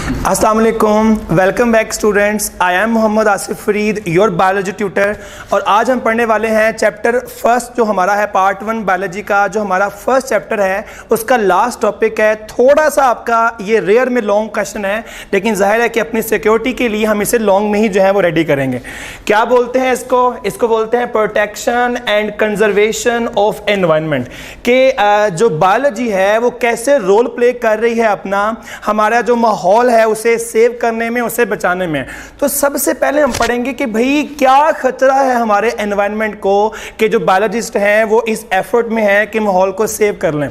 अस्सलाम वालेकुम, welcome back students. I am Mohammad Asif Farid, your biology tutor. और आज हम पढ़ने वाले हैं चैप्टर फर्स्ट जो हमारा है पार्ट 1 बायोलॉजी का, जो हमारा फर्स्ट चैप्टर है उसका लास्ट टॉपिक है। थोड़ा सा आपका ये रेयर में लॉन्ग क्वेश्चन है, लेकिन जाहिर है कि अपनी सिक्योरिटी के लिए हम इसे लॉन्ग में ही जो है वो रेडी करेंगे। क्या बोलते हैं इसको बोलते हैं protection and conservation of environment. के जो बायोलॉजी है वो कैसे रोल प्ले कर रही है अपना, हमारा जो माहौल है उसे सेव करने में, उसे बचाने में। तो सबसे पहले हम पढ़ेंगे कि भाई क्या खतरा है हमारे एनवायरनमेंट को, कि जो बायोलॉजिस्ट हैं वो इस एफर्ट में है कि माहौल को सेव कर लें।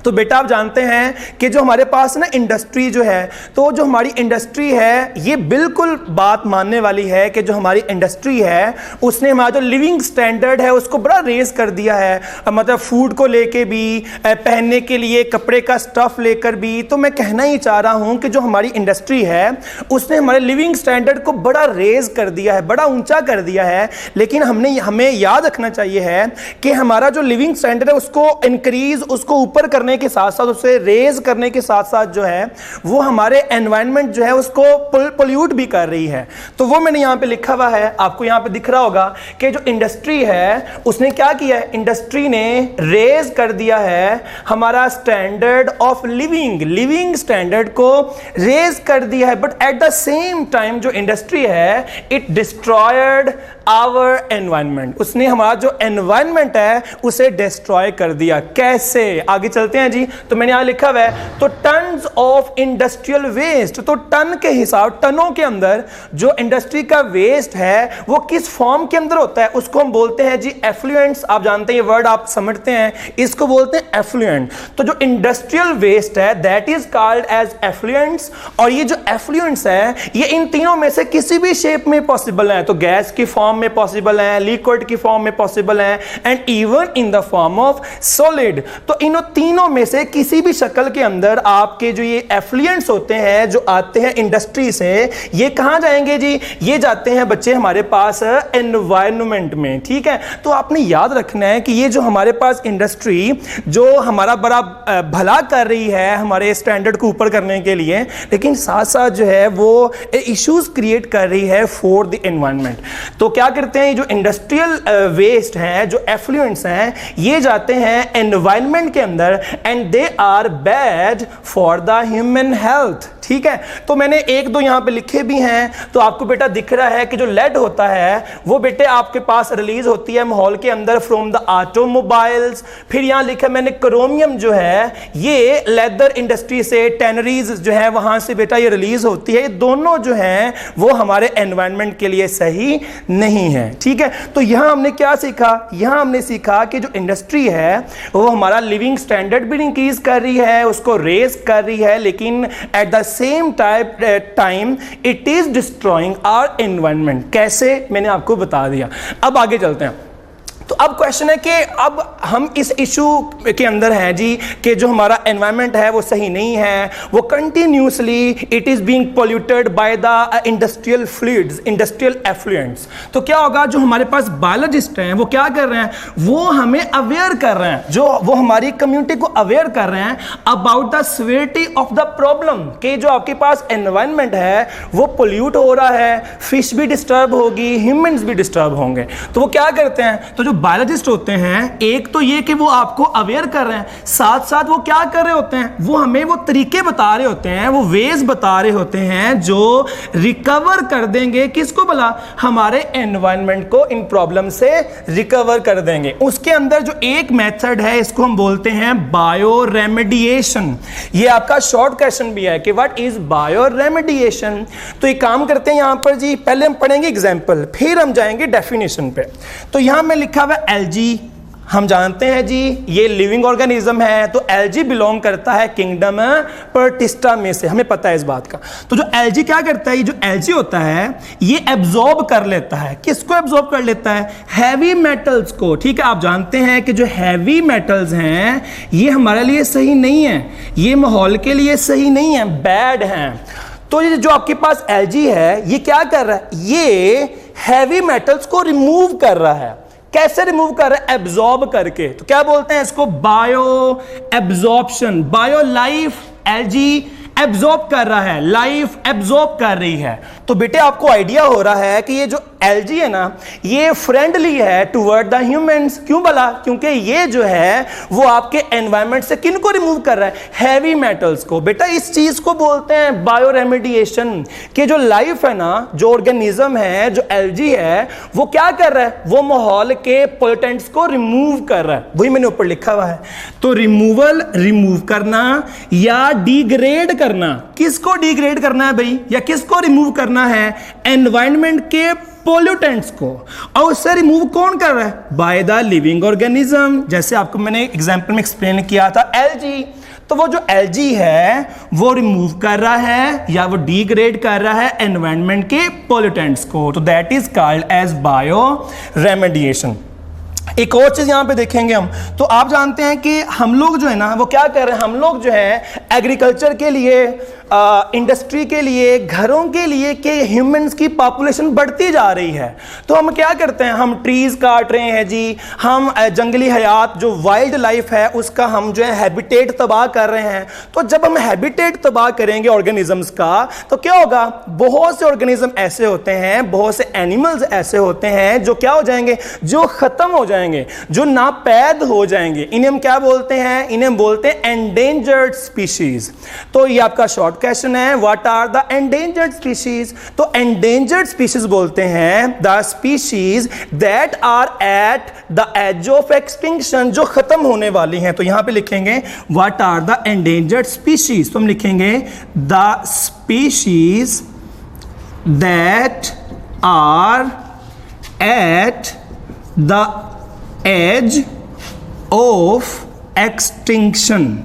तो बेटा आप जानते हैं कि जो हमारे पास ना इंडस्ट्री जो है, तो जो हमारी इंडस्ट्री है ये बिल्कुल बात मानने वाली है कि जो हमारी इंडस्ट्री है उसने हमारा जो लिविंग स्टैंडर्ड है उसको बड़ा रेज कर दिया है। मतलब फूड को लेके भी, पहनने के लिए कपड़े का स्टफ लेकर भी। तो मैं कहना ही चाह रहा हूं कि जो हमारी इंडस्ट्री है उसने हमारे लिविंग स्टैंडर्ड को बड़ा रेज कर दिया है, बड़ा ऊंचा कर दिया है। लेकिन हमें याद रखना चाहिए है कि हमारा जो लिविंग स्टैंडर्ड है उसको इंक्रीज, उसको ऊपर करने के साथ साथ, उसे रेज करने के साथ साथ जो है वो हमारे एनवायरनमेंट जो है उसको पोल्यूट भी कर रही है। तो वो मैंने यहां पे लिखा हुआ है, आपको यहां पे दिख रहा होगा कि जो इंडस्ट्री है उसने क्या किया है, इंडस्ट्री ने रेज कर दिया है हमारा स्टैंडर्ड ऑफ लिविंग स्टैंडर्ड को रेज कर दिया है। But at the same time जो इंडस्ट्री है इट डिस्ट्रॉयड आवर एनवायरनमेंट, उसने हमारा जो एनवायरनमेंट है उसे डिस्ट्रॉय कर दिया। कैसे, आगे चलते हैं जी। तो मैंने यहां लिखा हुआ है तो टन्स ऑफ इंडस्ट्रियल वेस्ट, तो टन के हिसाब, टनों के अंदर जो इंडस्ट्री का वेस्ट है वो किस फॉर्म के अंदर होता है, उसको हम बोलते हैं जी एफ्लुएंट्स। आप जानते हैं ये वर्ड, आप समझते हैं, इसको बोलते हैं एफ्लुएंट। तो जो इंडस्ट्रियल वेस्ट है that is called as effluents. और ये जो एफ्लुएंट्स है ये इन तीनों में से किसी भी शेप में पॉसिबल है। तो गैस की फॉर्म में पॉसिबल है, लिक्विड की फॉर्म में पॉसिबल है, and even in the form of solid. तो इन तीनों में से किसी भी शक्ल के अंदर आपके जो ये एफ्लुएंट्स होते हैं जो आते हैं इंडस्ट्री से, ये कहां जाएंगे जी, ये जाते हैं बच्चे हमारे पास एनवायरनमेंट में। ठीक है, तो आपने याद रखना है कि ये जो हमारे पास इंडस्ट्री जो हमारा बड़ा भला कर रही है हमारे स्टैंडर्ड को ऊपर करने के लिए, लेकिन साथ साथ जो है वो इश्यूज क्रिएट कर रही है फॉर द एनवायरनमेंट। तो क्या करते हैं, जो इंडस्ट्रियल वेस्ट हैं, जो एफ्लुएंट्स हैं, ये जाते हैं एनवायरनमेंट के अंदर and they are bad for the human health. ठीक है, तो मैंने एक दो यहां पे लिखे भी हैं। तो आपको बेटा दिख रहा है कि जो लेड होता है वो बेटे आपके पास रिलीज होती है माहौल के अंदर फ्रॉम द ऑटोमोबाइल्स। फिर यहां लिखा मैंने क्रोमियम जो है ये लेदर इंडस्ट्री से, टैनरीज जो है वहां से बेटा ये रिलीज होती है। ये दोनों जो हैं वो हमारे एनवायरनमेंट के लिए सही नहीं है। ठीक है, तो यहां हमने क्या सीखा, यहां हमने सीखा कि जो इंडस्ट्री है वो हमारा लिविंग स्टैंडर्ड भी इंक्रीज कर रही है, उसको रेज कर रही है, लेकिन at the same time it is destroying our environment. कैसे, मैंने आपको बता दिया। अब आगे चलते हैं। तो अब क्वेश्चन है कि अब हम इस इशू के अंदर हैं जी कि जो हमारा एनवायरनमेंट है वो सही नहीं है, वो continuously it is being polluted by the industrial fluids, industrial effluents. तो क्या होगा, जो हमारे पास बायोलॉजिस्ट हैं वो क्या कर रहे हैं, वो हमें अवेयर कर रहे हैं, जो वो हमारी कम्युनिटी को अवेयर कर रहे हैं about the severity of the problem, कि जो आपके पास एनवायरनमेंट है वो पोल्यूट हो रहा है, फिश भी डिस्टर्ब होगी, ह्यूमंस भी डिस्टर्ब होंगे। तो वो क्या करते हैं, तो जो बायोलॉजिस्ट होते हैं, एक तो ये कि वो आपको अवेयर कर रहे हैं, साथ साथ वो क्या कर रहे होते हैं, वो हमें वो तरीके बता रहे होते हैं, वो वेज बता रहे होते हैं जो रिकवर कर देंगे किसको, भला हमारे एनवायरनमेंट को इन प्रॉब्लम से रिकवर कर देंगे। उसके अंदर जो एक मेथड है इसको हम बोलते हैं बायो रेमेडिएशन। ये आपका शॉर्ट क्वेश्चन भी है कि व्हाट इज बायो रेमेडिएशन। तो एक काम करते हैं यहां पर जी, पहले हम पढ़ेंगे एग्जांपल, फिर हम जाएंगे डेफिनेशन पे। तो यहां में लिखा हुआ एल्गी, हम जानते हैं जी ये लिविंग ऑर्गेनिज्म है। तो एल्गी बिलोंग करता है किंगडम प्रोटिस्टा में से, हमें पता है इस बात का। तो जो एल्गी क्या करता है, ये जो एल्गी होता है ये एब्जॉर्ब कर लेता है, किसको एब्जॉर्ब कर लेता है, हैवी मेटल्स को। ठीक है, आप जानते हैं कि जो हैवी मेटल्स हैं ये हमारे लिए सही नहीं है, ये माहौल के लिए सही नहीं है, बैड हैं। तो ये जो आपके पास एल्गी है ये क्या कर रहा है, ये हैवी मेटल्स को रिमूव कर रहा है। कैसे रिमूव कर रहे हैं, एब्जॉर्ब करके। तो क्या बोलते हैं इसको, bio absorption. Bio life algae absorb कर रहा है, लाइफ एब्जॉर्ब कर रही है। तो बेटे आपको आइडिया हो रहा है कि ये जो एल्गी है ना, ये फ्रेंडली है टुवर्ड द ह्यूमंस। क्यों भला? क्योंकि ये जो है वो आपके एनवायरनमेंट से किन को रिमूव कर रहा है? हैवी मेटल्स को। बेटा इस चीज को बोलते हैं बायो रेमेडिएशन, कि जो लाइफ है ना, जो ऑर्गेनिज्म है, जो एल्गी है, वो क्या कर रहा है? वो माहौल के पोल्यूटेंट्स को रिमूव कर रहा है। वही मैंने ऊपर लिखा हुआ है। तो रिमूवल, रिमूव करना या डिग्रेड करना। किसको डिग्रेड करना है भाई, या किसको रिमूव करना है? एनवायरनमेंट के पोल्यूटेंट्स को। और उससे रिमूव कौन कर रहा है? By the living organism. जैसे आपको मैंने एग्जांपल में एक्सप्लेन किया था, एल्गी। तो वो जो एल्गी है वो रिमूव कर रहा है या वो डिग्रेड कर रहा है एनवायरनमेंट के पोल्यूटेंट्स को। तो that is called as bioremediation. एक और चीज यहां पे देखेंगे हम, तो आप जानते हैं कि हम लोग जो है ना, वो क्या कर रहे हैं? हम लोग जो है एग्रीकल्चर के लिए, इंडस्ट्री के लिए, घरों के लिए, कि ह्यूमंस की पॉपुलेशन बढ़ती जा रही है। तो हम क्या करते हैं? हम ट्रीज काट रहे हैं जी, हम जंगली हयात जो वाइल्ड लाइफ है उसका हम जो है हैबिटेट तबाह कर रहे हैं। तो जब हम हैबिटेट तबाह करेंगे ऑर्गेनिजम्स का, तो क्या होगा? बहुत से ऑर्गेनिज्म ऐसे होते हैं, बहुत से एनिमल्स ऐसे होते हैं जो क्या हो जाएंगे? जो खत्म हो जाएंगे, जो नापैद हो जाएंगे। इन्हें हम क्या बोलते हैं? इन्हें बोलते हैं एंडेंजर्ड स्पीशीज। तो ये आपका शॉर्ट क्वेश्चन है, what are the endangered species? तो एंडेंजर्ड स्पीशीज बोलते हैं the species that are at the edge of extinction, जो खत्म होने वाली हैं। तो यहां पे लिखेंगे what are the endangered species. तो हम लिखेंगे the species that are at the edge of extinction,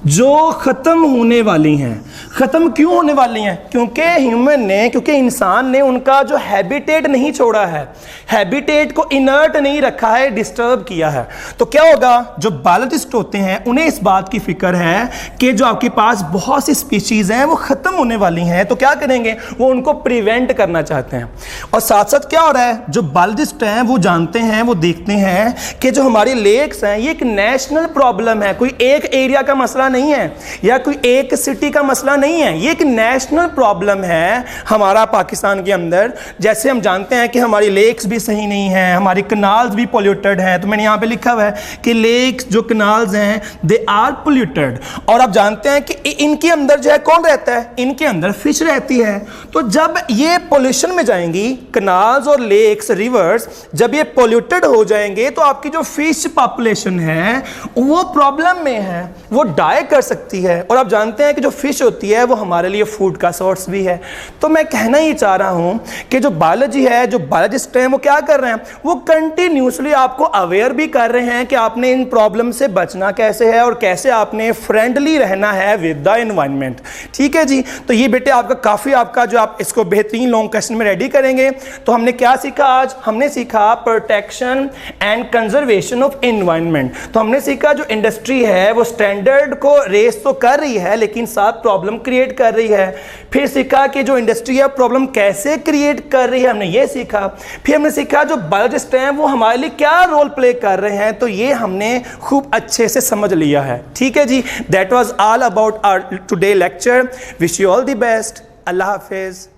जो खत्म होने वाली हैं। खत्म क्यों होने वाली हैं? क्योंकि इंसान ने उनका जो हैबिटेट नहीं छोड़ा है, हैबिटेट को इनर्ट नहीं रखा है, डिस्टर्ब किया है। तो क्या होगा? जो बायोलॉजिस्ट होते हैं उन्हें इस बात की फिक्र है कि जो आपके पास बहुत सी स्पीशीज हैं वो खत्म होने वाली हैं। तो क्या करेंगे? वो उनको प्रिवेंट करना चाहते हैं। और साथ साथ क्या हो रहा है? जो बायोलॉजिस्ट हैं वो जानते हैं, वो देखते हैं कि जो हमारी लेक्स हैं ये एक नेशनल प्रॉब्लम है, कोई एक एरिया का मसला नहीं है या कोई एक सिटी का मसला नहीं है, ये एक नेशनल प्रॉब्लम है हमारा पाकिस्तान के अंदर। जैसे हम जानते हैं कि हमारी लेक्स भी सही नहीं है, हमारी कनाल्स भी पोल्यूटेड हैं। तो मैंने यहां पे लिखा हुआ है कि लेक्स जो कनाल्स हैं दे आर पोल्यूटेड। और आप जानते हैं कि इनके अंदर जो है कौन रहता है? इनके अंदर फिश रहती है। तो जब ये पोल्यूशन में जाएंगी, कनाल्स और लेक्स, रिवर्स, जब ये पोल्यूटेड हो जाएंगे तो आपकी जो फिश पॉपुलेशन है वो प्रॉब्लम में है, वो डाई कर सकती है। और आप जानते हैं कि जो फिश होती है वो हमारे लिए फूड का सोर्स भी है। तो मैं कहना ही चाह रहा हूं कि जो बायोलॉजी है, जो बायोलॉजिस्ट हैं, वो क्या कर रहे हैं? वो कंटिन्यूसली आपको अवेयर भी कर रहे हैं कि आपने इन प्रॉब्लम से बचना कैसे है और कैसे आपने फ्रेंडली रहना है विद द एनवायरनमेंट। ठीक है जी। तो ये बेटे आपका काफी, आपका जो आप इसको बेहतरीन लॉन्ग क्वेश्चन में रेडी करेंगे। तो हमने क्या सीखा आज? हमने सीखा protection and conservation of environment. तो हमने सीखा जो इंडस्ट्री है वो स्टैंडर्ड को रेस तो कर रही है लेकिन साथ प्रॉब्लम क्रिएट कर रही है। फिर सीखा कि जो इंडस्ट्री है प्रॉब्लम कैसे क्रिएट कर रही है, हमने ये सीखा। फिर हमने सीखा जो बायोलॉजिस्ट हैं वो हमारे लिए क्या रोल प्ले कर रहे हैं, तो ये हमने खूब अच्छे से समझ लिया है। ठीक है जी। That was all about our today lecture. Wish you all the best. अल्लाह हाफिज।